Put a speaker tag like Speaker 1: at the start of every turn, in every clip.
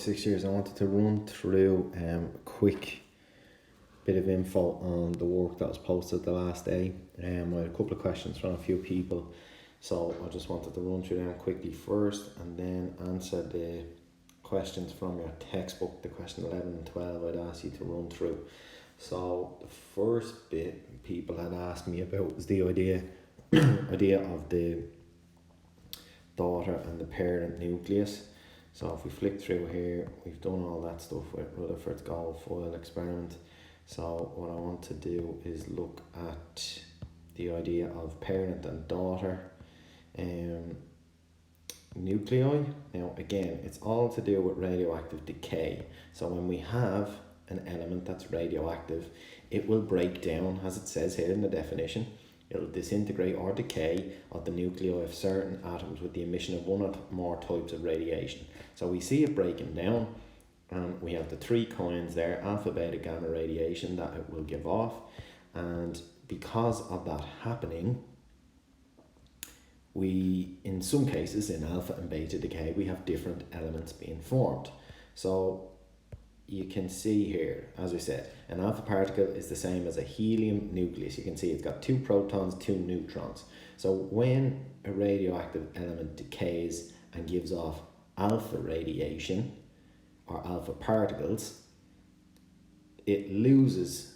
Speaker 1: 6 years, I wanted to run through a quick bit of info on the work that was posted the last day. I had a couple of questions from a few people, so I just wanted to run through them quickly first and then answer the questions from your textbook, the question 11 and 12 I'd ask you to run through. So the first bit people had asked me about was the idea of the daughter and the parent nucleus. So if we flick through here, we've done all that stuff with Rutherford's gold foil experiment. So what I want to do is look at the idea of parent and daughter nuclei. Now again, it's all to do with radioactive decay. So when we have an element that's radioactive, it will break down, as it says here in the definition. It'll disintegrate or decay of the nuclei of certain atoms with the emission of one or more types of radiation. So we see it breaking down, and we have the three kinds there, alpha, beta, gamma radiation that it will give off. And because of that happening, we, in some cases, in alpha and beta decay, we have different elements being formed. So you can see here, as we said, an alpha particle is the same as a helium nucleus. You can see it's got 2 protons, 2 neutrons. So when a radioactive element decays and gives off alpha radiation or alpha particles, it loses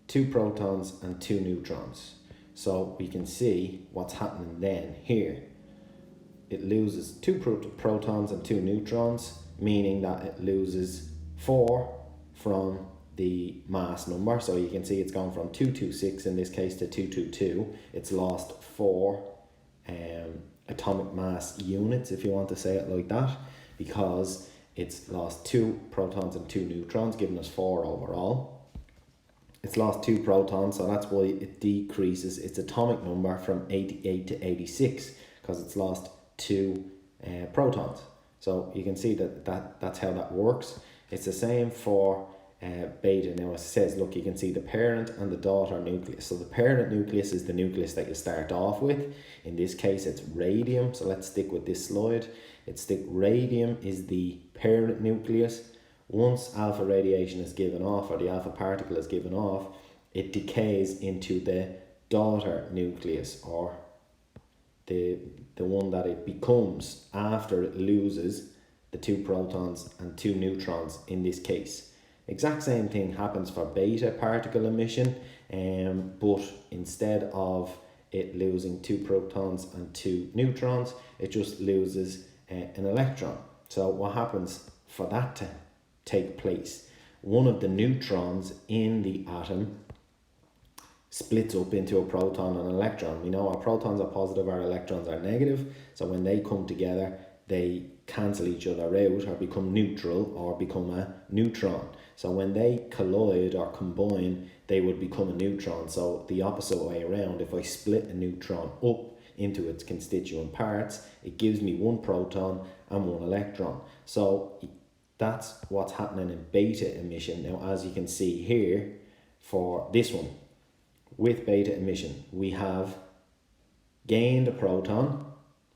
Speaker 1: 2 protons and 2 neutrons. So we can see what's happening then here. It loses 2 protons and 2 neutrons, meaning that it loses 4 from the mass number. So you can see it's gone from 226 in this case to 222. It's lost 4 atomic mass units, if you want to say it like that, because it's lost 2 protons and 2 neutrons, giving us 4 overall. It's lost 2 protons, so that's why it decreases its atomic number from 88 to 86, because it's lost 2 protons. So you can see that's how that works. It's the same for beta. Now it says, look, you can see the parent and the daughter nucleus. So the parent nucleus is the nucleus that you start off with. In this case, it's radium. So let's stick with this slide. Radium is the parent nucleus. Once alpha radiation is given off, or the alpha particle is given off, it decays into the daughter nucleus, or the one that it becomes after it loses the 2 protons and 2 neutrons in this case. Exact same thing happens for beta particle emission, but instead of it losing 2 protons and 2 neutrons, it just loses an electron. So what happens for that to take place? One of the neutrons in the atom splits up into a proton and an electron. We know our protons are positive, our electrons are negative. So when they come together, they cancel each other out or become neutral or become a neutron. So when they collide or combine, they would become a neutron. So the opposite way around, if I split a neutron up into its constituent parts, it gives me 1 proton and 1 electron. So that's what's happening in beta emission. Now, as you can see here, for this one, with beta emission, we have gained a proton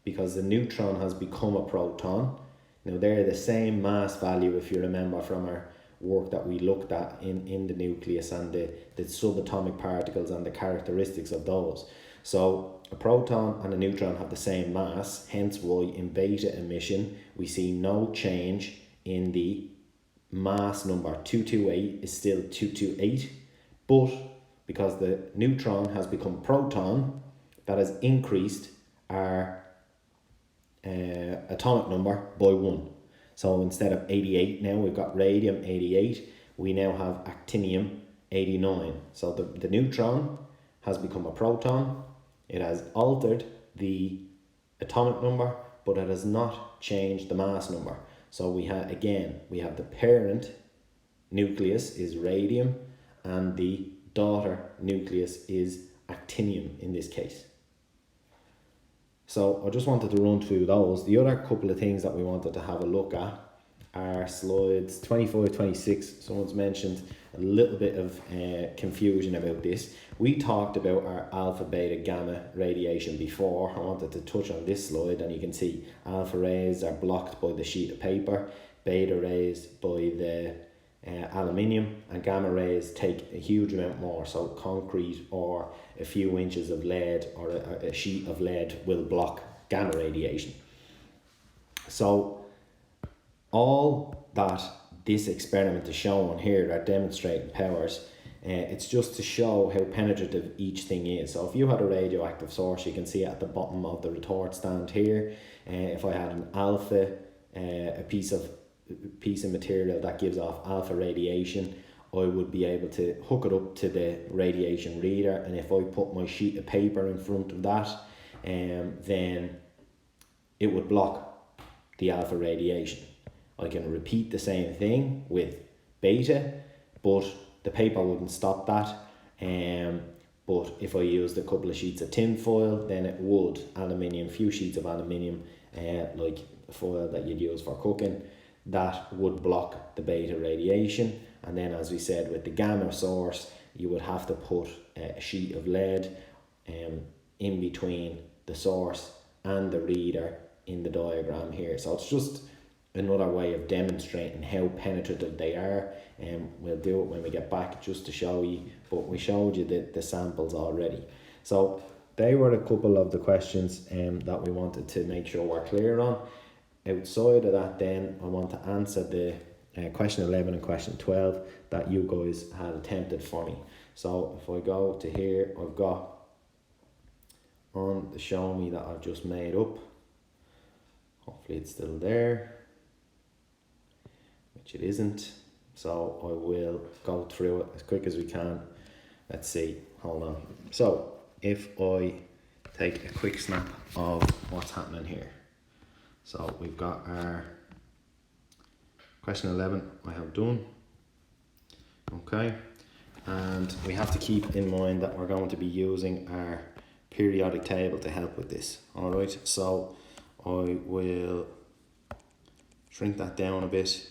Speaker 1: because the neutron has become a proton. Now, they're the same mass value, if you remember from our work that we looked at in the nucleus and the subatomic particles and the characteristics of those. So a proton and a neutron have the same mass, hence why in beta emission we see no change in the mass number. 228 is still 228, but because the neutron has become proton, that has increased our atomic number by 1. So instead of 88 now, we've got radium 88, we now have actinium 89. So the neutron has become a proton. It has altered the atomic number, but it has not changed the mass number. So we have the parent nucleus is radium and the daughter nucleus is actinium in this case. So I just wanted to run through those. The other couple of things that we wanted to have a look at are slides 25, 26. Someone's mentioned a little bit of confusion about this. We talked about our alpha, beta, gamma radiation before. I wanted to touch on this slide, and you can see alpha rays are blocked by the sheet of paper. beta rays by the aluminium, and gamma rays take a huge amount more. So concrete or a few inches of lead or a sheet of lead will block gamma radiation. So all that this experiment is showing here, are demonstrating powers, it's just to show how penetrative each thing is. So if you had a radioactive source, you can see it at the bottom of the retort stand here. If I had an alpha, a piece of material that gives off alpha radiation, I would be able to hook it up to the radiation reader, and if I put my sheet of paper in front of that, then it would block the alpha radiation. I can repeat the same thing with beta, but the paper wouldn't stop that. But if I used a couple of sheets of tin foil, then it would. Aluminium, few sheets of aluminium, like foil that you'd use for cooking, that would block the beta radiation. And then, as we said, with the gamma source, you would have to put a sheet of lead in between the source and the reader in the diagram here. So it's just another way of demonstrating how penetrative they are, and we'll do it when we get back just to show you, but we showed you the samples already. So they were a couple of the questions that we wanted to make sure we're clear on. Outside of that, then I want to answer the question 11 and question 12 that you guys had attempted for me. So if I go to here, I've got on the show me that I've just made up. Hopefully it's still there, which it isn't. So I will go through it as quick as we can. Let's see, hold on. So if I take a quick snap of what's happening here. So we've got our question 11 I have done. Okay, and we have to keep in mind that we're going to be using our periodic table to help with this. All right, so I will shrink that down a bit,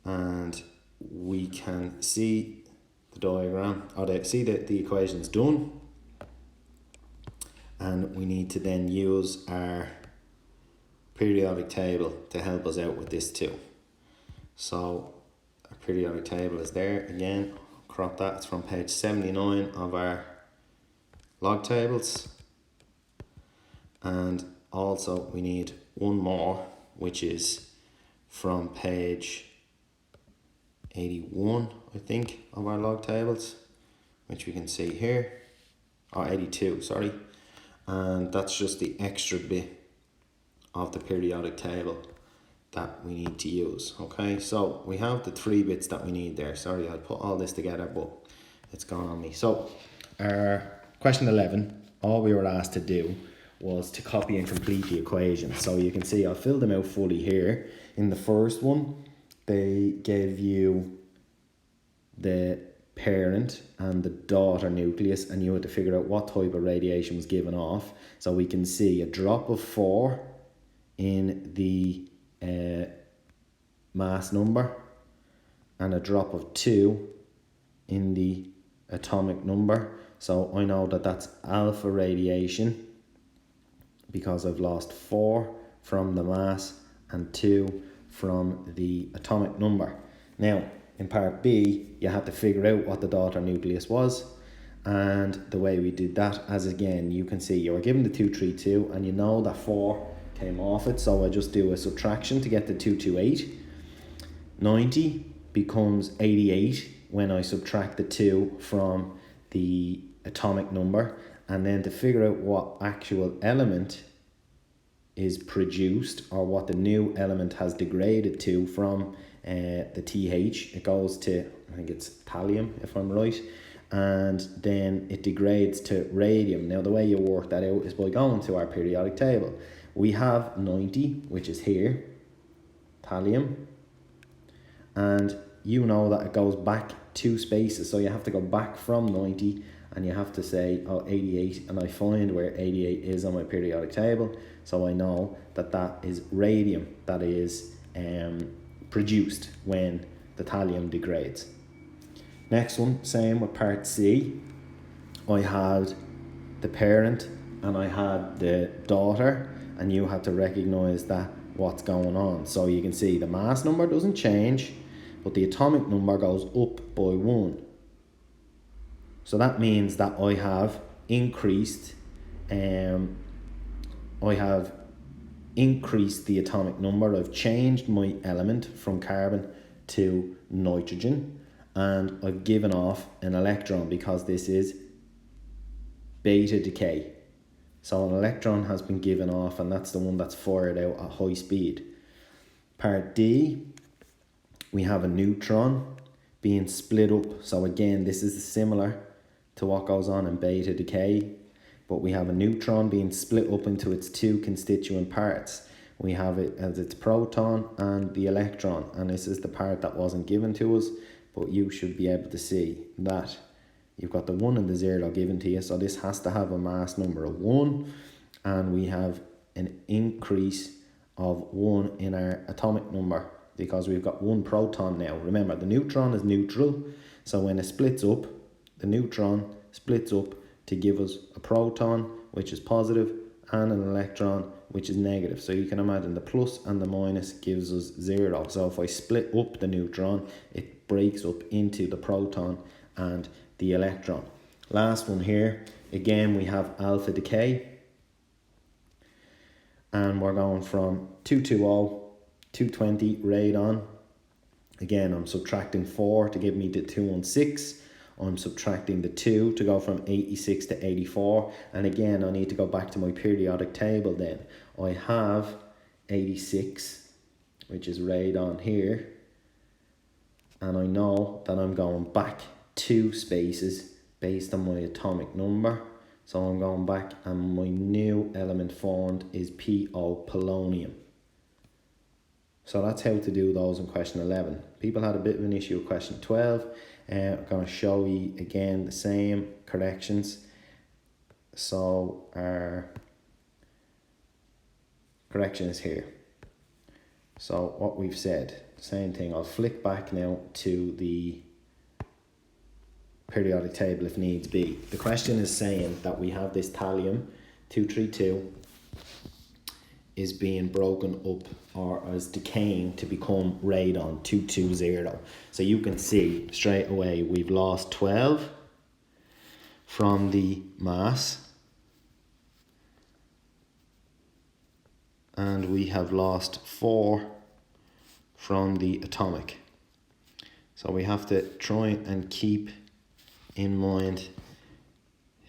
Speaker 1: and we can see the diagram, or see that the equation's done, and we need to then use our periodic table to help us out with this too. So our periodic table is there again. Crop that, it's from page 79 of our log tables. And also we need one more, which is from page 81, I think, of our log tables, which we can see here, or 82, sorry. And that's just the extra bit of the periodic table that we need to use. Okay, so we have the 3 bits that we need there. Sorry, I put all this together, but it's gone on me. So our question 11, all we were asked to do was to copy and complete the equation. So you can see I'll fill them out fully here. In the first one, they gave you the parent and the daughter nucleus, and you had to figure out what type of radiation was given off. So we can see a drop of 4 in the mass number and a drop of 2 in the atomic number. So I know that that's alpha radiation because I've lost 4 from the mass and 2 from the atomic number. Now in part B, you had to figure out what the daughter nucleus was, and the way we did that, as again you can see, you were given the 232 and you know that 4 came off it, so I just do a subtraction to get the 228. 90 becomes 88 when I subtract the 2 from the atomic number, and then to figure out what actual element is produced, or what the new element has degraded to from the TH, it goes to, I think it's thallium if I'm right, and then it degrades to radium. Now the way you work that out is by going to our periodic table. We have 90, which is here, thallium, and you know that it goes back 2 spaces, so you have to go back from 90 and you have to say, oh, 88, and I find where 88 is on my periodic table, so I know that that is radium that is produced when the thallium degrades. Next one, same with part C. I had the parent and I had the daughter, and you had to recognize that what's going on. So you can see the mass number doesn't change, but the atomic number goes up by 1. So that means that I have increased the atomic number. I've changed my element from carbon to nitrogen, and I've given off an electron because this is beta decay. So an electron has been given off, and that's the one that's fired out at high speed. Part D, we have a neutron being split up. So again, this is similar to what goes on in beta decay, but we have a neutron being split up into its 2 constituent parts. We have it as its proton and the electron, and this is the part that wasn't given to us, but you should be able to see that you've got the 1 and the 0 given to you, so this has to have a mass number of 1, and we have an increase of 1 in our atomic number because we've got 1 proton now. Remember, the neutron is neutral, so when it splits up, the neutron splits up to give us a proton, which is positive, and an electron, which is negative. So you can imagine the plus and the minus gives us 0. So if I split up the neutron, it breaks up into the proton and the electron. Last one here, again we have alpha decay, and we're going from 220, 220 radon. Again, I'm subtracting 4 to give me the 216. I'm subtracting the 2 to go from 86 to 84. And again, I need to go back to my periodic table then. I have 86, which is radon here. And I know that I'm going back 2 spaces based on my atomic number. So I'm going back, and my new element formed is PO, polonium. So that's how to do those in question 11. People had a bit of an issue with question 12. I'm going to show you again the same corrections. So our correction is here. So what we've said, same thing. I'll flick back now to the periodic table if needs be. The question is saying that we have this thallium 232 is being broken up or is decaying to become radon 220. So you can see straight away we've lost 12 from the mass, and we have lost 4 from the atomic. So we have to try and keep in mind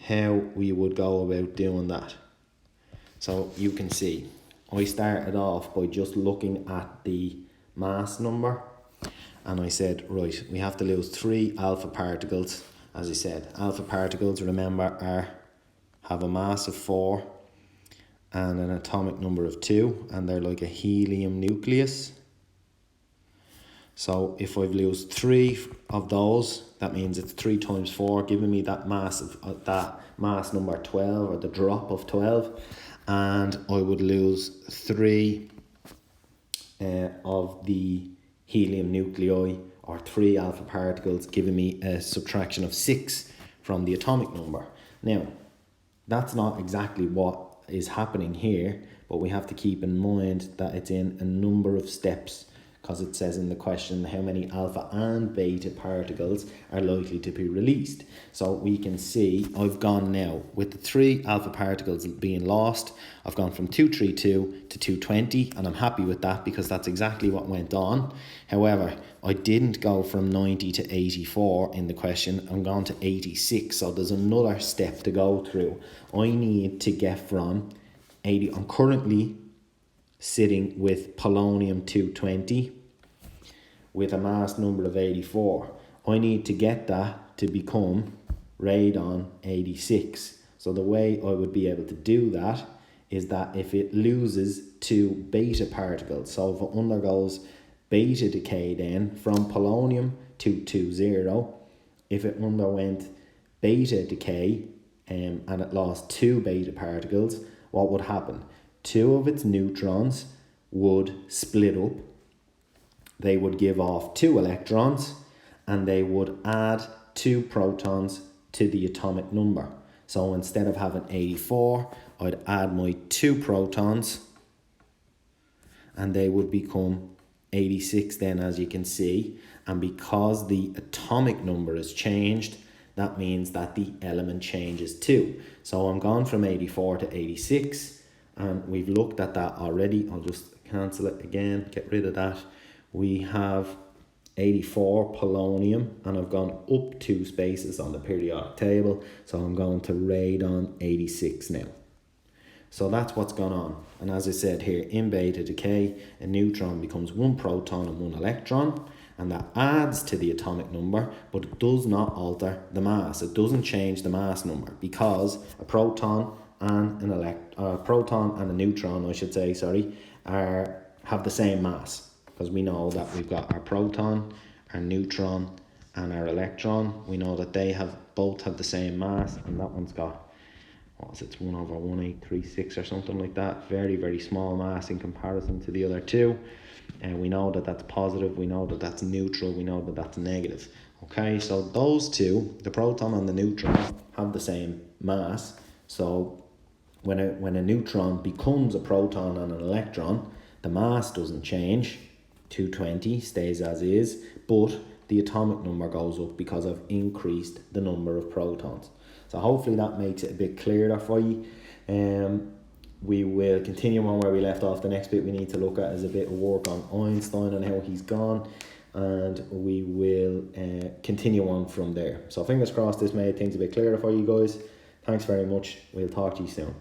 Speaker 1: how we would go about doing that. So you can see I started off by just looking at the mass number, and I said, right, we have to lose 3 alpha particles. As I said, alpha particles, remember, have a mass of 4 and an atomic number of 2, and they're like a helium nucleus. So if I lose 3 of those, that means it's 3 times 4, giving me that mass of that mass number 12, or the drop of 12. And I would lose 3 of the helium nuclei, or 3 alpha particles, giving me a subtraction of 6 from the atomic number. Now, that's not exactly what is happening here, but we have to keep in mind that it's in a number of steps, because it says in the question how many alpha and beta particles are likely to be released. So we can see I've gone now with the 3 alpha particles being lost. I've gone from 232 to 220, and I'm happy with that because that's exactly what went on. However, I didn't go from 90 to 84 in the question. I'm gone to 86, so there's another step to go through. I need to get from 80. I'm currently sitting with polonium 220 with a mass number of 84. I need to get that to become radon 86. So the way I would be able to do that is that if it loses 2 beta particles, so if it undergoes beta decay then from polonium 220, if it underwent beta decay and it lost 2 beta particles, what would happen? 2 of its neutrons would split up. They would give off 2 electrons, and they would add 2 protons to the atomic number. So instead of having 84, I'd add my 2 protons, and they would become 86 then, as you can see. And because the atomic number is changed, that means that the element changes too. So I'm gone from 84 to 86, and we've looked at that already. I'll just cancel it again, get rid of that. We have 84 polonium, and I've gone up 2 spaces on the periodic table, so I'm going to radon 86 now. So that's what's gone on. And as I said here, in beta decay, a neutron becomes 1 proton and 1 electron, and that adds to the atomic number, but it does not alter the mass. It doesn't change the mass number, because a proton and a neutron, I should say, have the same mass, because we know that we've got our proton, our neutron, and our electron. We know that they both have the same mass, and that one's got, it's 1/1836 or something like that. Very, very small mass in comparison to the other two. And we know that that's positive, we know that that's neutral, we know that that's negative. Okay, so those two, the proton and the neutron, have the same mass. So when a neutron becomes a proton and an electron, the mass doesn't change. 220 stays as is, but the atomic number goes up because I've increased the number of protons. So hopefully that makes it a bit clearer for you. We will continue on where we left off. The next bit we need to look at is a bit of work on Einstein and how he's gone, and we will continue on from there. So fingers crossed this made things a bit clearer for you guys. Thanks very much. We'll talk to you soon.